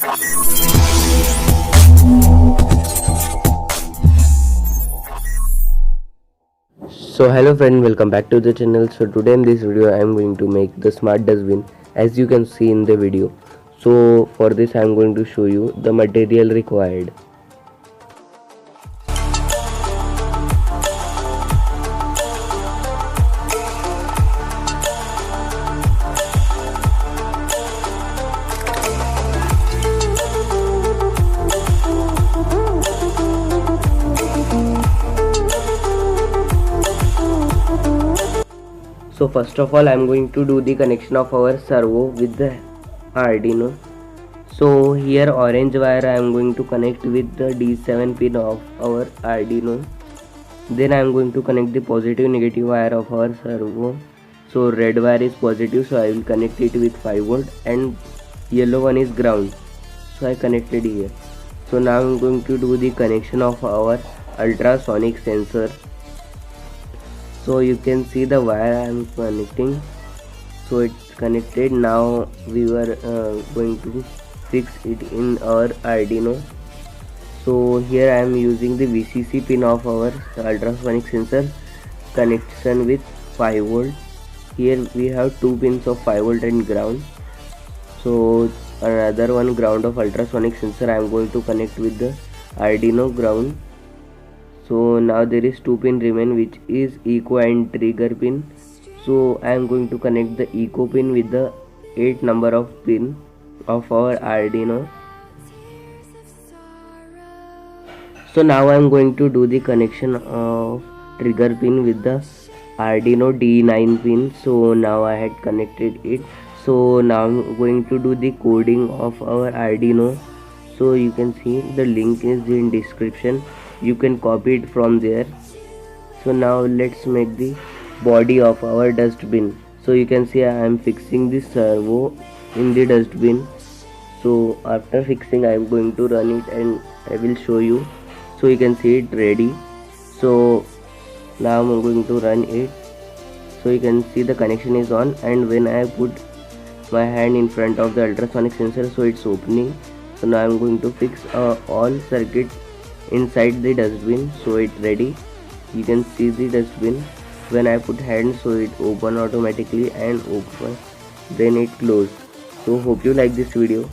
So hello friend, welcome back to the channel. So today in this video I am going to make the smart dustbin as you can see in the video. So for this I am going to show you the material required. So first of all I am going to do the connection of our servo with the Arduino. So here orange wire I am going to connect with the D7 pin of our Arduino. Then I am going to connect the positive negative wire of our servo. So red wire is positive, so I will connect it with 5 volt, and yellow one is ground, so I connected here. So now I am going to do the connection of our ultrasonic sensor. So you can see the wire I am connecting, so it's connected. Now we were going to fix it in our Arduino. So here I am using the VCC pin of our ultrasonic sensor connection with 5 volt. Here we have 2 pins of 5 volt and ground. So another one ground of ultrasonic sensor I am going to connect with the Arduino ground. So now there is 2 pin remain, which is echo and trigger pin. So I am going to connect the echo pin with the 8 number of pin of our Arduino. So now I am going to do the connection of trigger pin with the Arduino D9 pin. So now I had connected it. So now I am going to do the coding of our Arduino. So you can see the link is in description. You can copy it from there. So now let's make the body of our dustbin. So you can see I am fixing the servo in the dustbin. So after fixing I am going to run it and I will show you. So you can see it ready. So now I am going to run it. So you can see the connection is on, and when I put my hand in front of the ultrasonic sensor, so it's opening. So now I am going to fix all circuits inside the dustbin. So it's ready. You can see the dustbin. When I put hand, so it open automatically and open, then it close. So hope you like this video.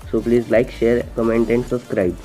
So please like, share, comment and subscribe.